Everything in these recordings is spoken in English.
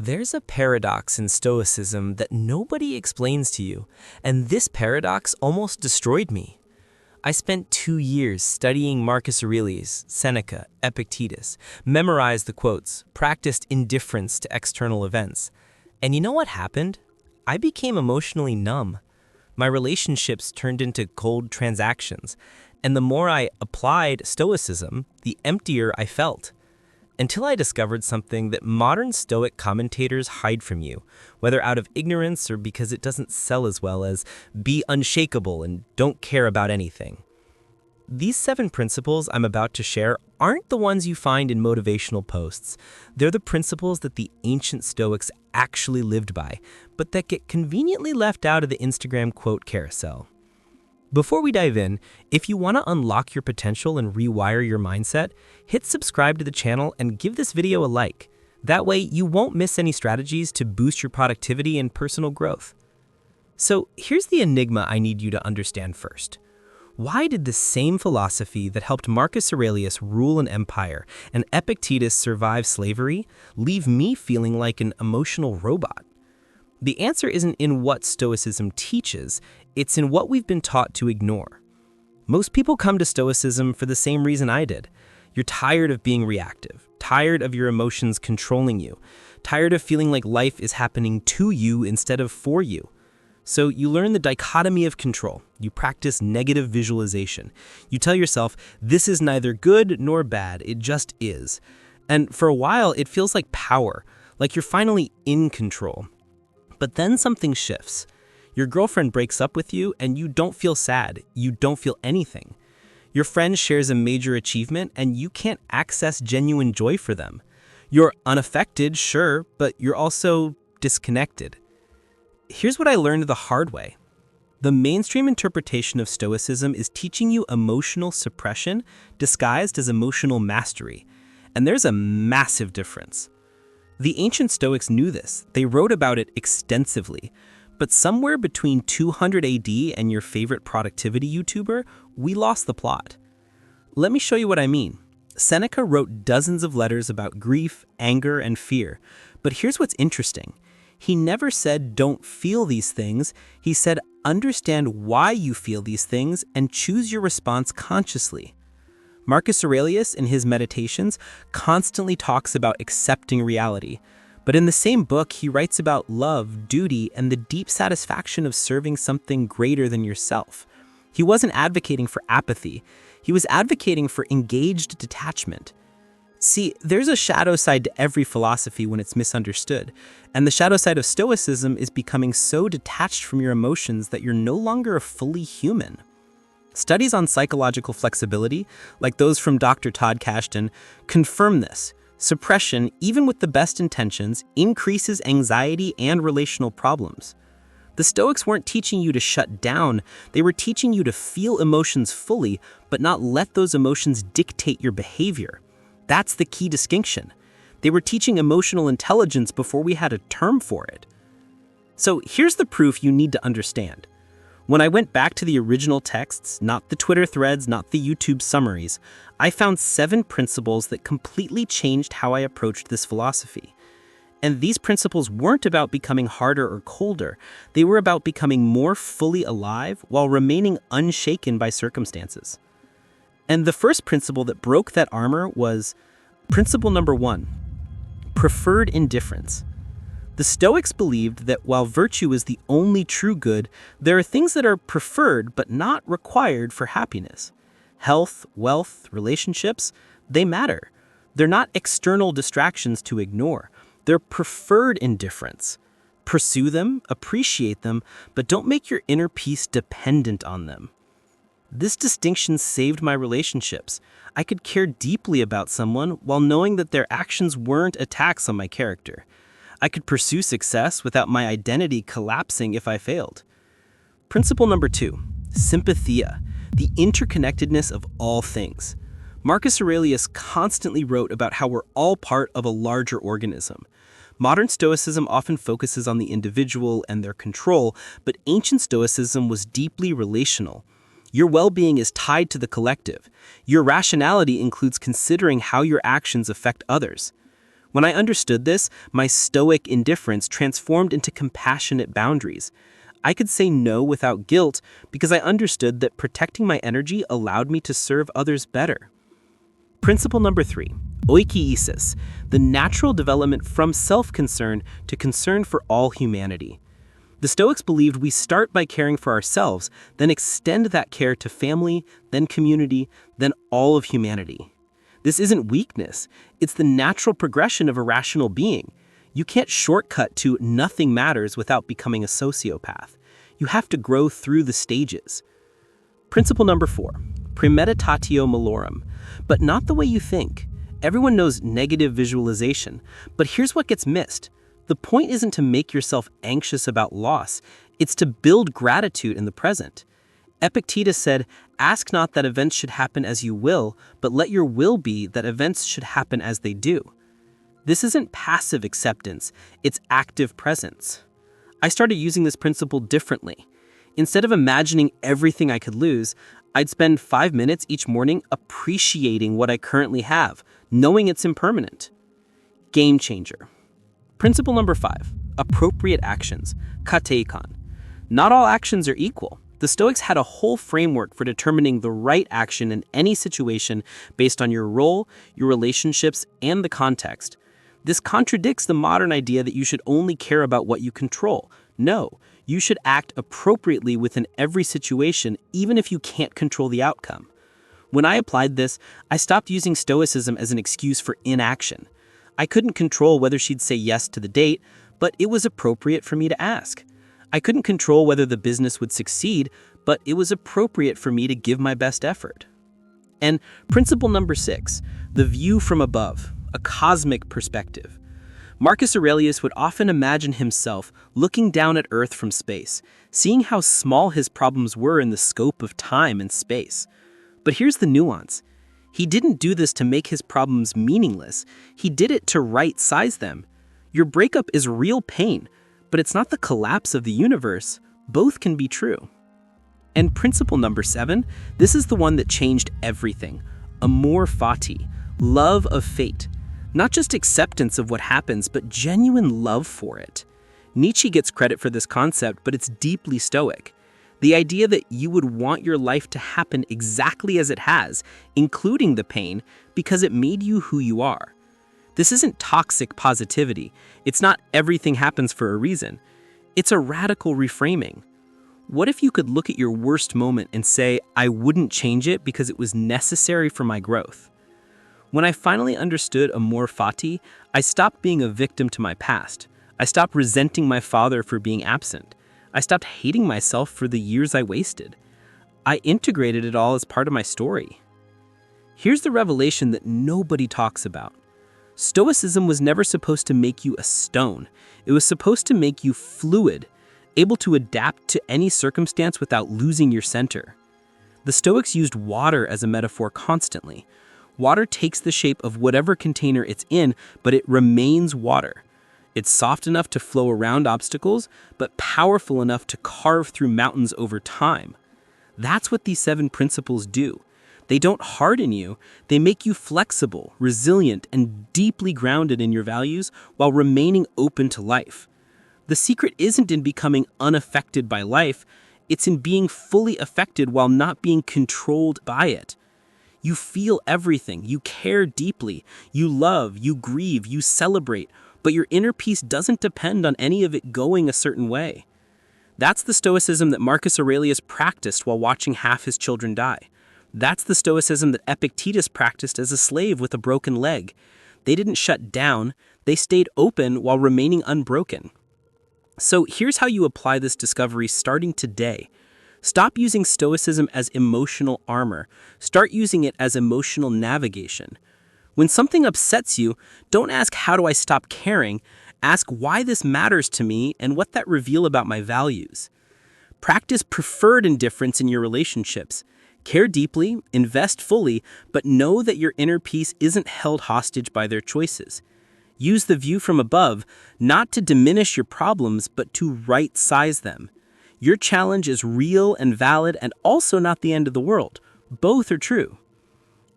There's a paradox in Stoicism that nobody explains to you, and this paradox almost destroyed me. I spent 2 years studying Marcus Aurelius, Seneca, Epictetus, memorized the quotes, practiced indifference to external events. And you know what happened? I became emotionally numb. My relationships turned into cold transactions, and the more I applied Stoicism, the emptier I felt. Until I discovered something that modern Stoic commentators hide from you, whether out of ignorance or because it doesn't sell as well as be unshakable and don't care about anything. These 7 principles I'm about to share aren't the ones you find in motivational posts. They're the principles that the ancient Stoics actually lived by, but that get conveniently left out of the Instagram quote carousel. Before we dive in, if you want to unlock your potential and rewire your mindset, hit subscribe to the channel and give this video a like. That way, you won't miss any strategies to boost your productivity and personal growth. So here's the enigma I need you to understand first. Why did the same philosophy that helped Marcus Aurelius rule an empire and Epictetus survive slavery leave me feeling like an emotional robot? The answer isn't in what Stoicism teaches, it's in what we've been taught to ignore. Most people come to Stoicism for the same reason I did. You're tired of being reactive, tired of your emotions controlling you, tired of feeling like life is happening to you instead of for you. So you learn the dichotomy of control. You practice negative visualization. You tell yourself, this is neither good nor bad, it just is. And for a while, it feels like power, like you're finally in control. But then something shifts. Your girlfriend breaks up with you and you don't feel sad. You don't feel anything. Your friend shares a major achievement and you can't access genuine joy for them. You're unaffected, sure, but you're also disconnected. Here's what I learned the hard way. The mainstream interpretation of Stoicism is teaching you emotional suppression disguised as emotional mastery. And there's a massive difference. The ancient Stoics knew this. They wrote about it extensively. But somewhere between 200 AD and your favorite productivity YouTuber, we lost the plot. Let me show you what I mean. Seneca wrote dozens of letters about grief, anger, and fear. But here's what's interesting. He never said don't feel these things. He said understand why you feel these things and choose your response consciously. Marcus Aurelius, in his Meditations, constantly talks about accepting reality. But in the same book, he writes about love, duty, and the deep satisfaction of serving something greater than yourself. He wasn't advocating for apathy. He was advocating for engaged detachment. See, there's a shadow side to every philosophy when it's misunderstood. And the shadow side of Stoicism is becoming so detached from your emotions that you're no longer a fully human. Studies on psychological flexibility, like those from Dr. Todd Kashdan, confirm this. Suppression, even with the best intentions, increases anxiety and relational problems. The Stoics weren't teaching you to shut down, they were teaching you to feel emotions fully, but not let those emotions dictate your behavior. That's the key distinction. They were teaching emotional intelligence before we had a term for it. So here's the proof you need to understand. When I went back to the original texts, not the Twitter threads, not the YouTube summaries, I found 7 principles that completely changed how I approached this philosophy. And these principles weren't about becoming harder or colder. They were about becoming more fully alive while remaining unshaken by circumstances. And the first principle that broke that armor was principle number 1, preferred indifference. The Stoics believed that while virtue is the only true good, there are things that are preferred but not required for happiness. Health, wealth, relationships, they matter. They're not external distractions to ignore. They're preferred indifference. Pursue them, appreciate them, but don't make your inner peace dependent on them. This distinction saved my relationships. I could care deeply about someone while knowing that their actions weren't attacks on my character. I could pursue success without my identity collapsing if I failed. Principle number 2, sympathia, the interconnectedness of all things. Marcus Aurelius constantly wrote about how we're all part of a larger organism. Modern Stoicism often focuses on the individual and their control, but ancient Stoicism was deeply relational. Your well-being is tied to the collective. Your rationality includes considering how your actions affect others. When I understood this, my stoic indifference transformed into compassionate boundaries. I could say no without guilt because I understood that protecting my energy allowed me to serve others better. Principle number 3, oikiesis, the natural development from self-concern to concern for all humanity. The Stoics believed we start by caring for ourselves, then extend that care to family, then community, then all of humanity. This isn't weakness, it's the natural progression of a rational being. You can't shortcut to nothing matters without becoming a sociopath. You have to grow through the stages. Principle number 4, premeditatio malorum, but not the way you think. Everyone knows negative visualization, but here's what gets missed. The point isn't to make yourself anxious about loss, it's to build gratitude in the present. Epictetus said, "Ask not that events should happen as you will, but let your will be that events should happen as they do." This isn't passive acceptance, it's active presence. I started using this principle differently. Instead of imagining everything I could lose, I'd spend 5 minutes each morning appreciating what I currently have, knowing it's impermanent. Game changer. Principle number 5, appropriate actions, kateikon. Not all actions are equal. The Stoics had a whole framework for determining the right action in any situation based on your role, your relationships, and the context. This contradicts the modern idea that you should only care about what you control. No, you should act appropriately within every situation, even if you can't control the outcome. When I applied this, I stopped using Stoicism as an excuse for inaction. I couldn't control whether she'd say yes to the date, but it was appropriate for me to ask. I couldn't control whether the business would succeed, but it was appropriate for me to give my best effort. And principle number 6, the view from above, a cosmic perspective. Marcus Aurelius would often imagine himself looking down at Earth from space, seeing how small his problems were in the scope of time and space. But here's the nuance. He didn't do this to make his problems meaningless. He did it to right-size them. Your breakup is real pain, but it's not the collapse of the universe. Both can be true. And principle number 7, this is the one that changed everything. Amor fati, love of fate. Not just acceptance of what happens, but genuine love for it. Nietzsche gets credit for this concept, but it's deeply Stoic. The idea that you would want your life to happen exactly as it has, including the pain, because it made you who you are. This isn't toxic positivity. It's not everything happens for a reason. It's a radical reframing. What if you could look at your worst moment and say, I wouldn't change it because it was necessary for my growth? When I finally understood amor fati, I stopped being a victim to my past. I stopped resenting my father for being absent. I stopped hating myself for the years I wasted. I integrated it all as part of my story. Here's the revelation that nobody talks about. Stoicism was never supposed to make you a stone. It was supposed to make you fluid, able to adapt to any circumstance without losing your center. The Stoics used water as a metaphor constantly. Water takes the shape of whatever container it's in, but it remains water. It's soft enough to flow around obstacles, but powerful enough to carve through mountains over time. That's what these 7 principles do. They don't harden you, they make you flexible, resilient, and deeply grounded in your values while remaining open to life. The secret isn't in becoming unaffected by life, it's in being fully affected while not being controlled by it. You feel everything, you care deeply, you love, you grieve, you celebrate, but your inner peace doesn't depend on any of it going a certain way. That's the Stoicism that Marcus Aurelius practiced while watching half his children die. That's the Stoicism that Epictetus practiced as a slave with a broken leg. They didn't shut down, they stayed open while remaining unbroken. So here's how you apply this discovery starting today. Stop using Stoicism as emotional armor. Start using it as emotional navigation. When something upsets you, don't ask, how do I stop caring? Ask why this matters to me and what that reveals about my values. Practice preferred indifference in your relationships. Care deeply, invest fully, but know that your inner peace isn't held hostage by their choices. Use the view from above, not to diminish your problems, but to right-size them. Your challenge is real and valid and also not the end of the world. Both are true.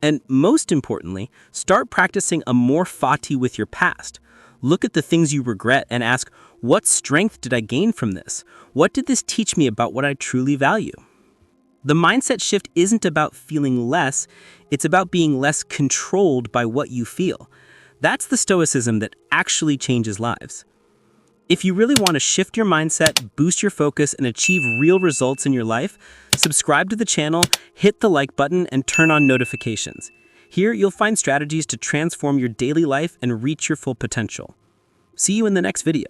And most importantly, start practicing a more fati with your past. Look at the things you regret and ask, what strength did I gain from this? What did this teach me about what I truly value? The mindset shift isn't about feeling less, it's about being less controlled by what you feel. That's the stoicism that actually changes lives. If you really want to shift your mindset, boost your focus, and achieve real results in your life, subscribe to the channel, hit the like button, and turn on notifications. Here, you'll find strategies to transform your daily life and reach your full potential. See you in the next video.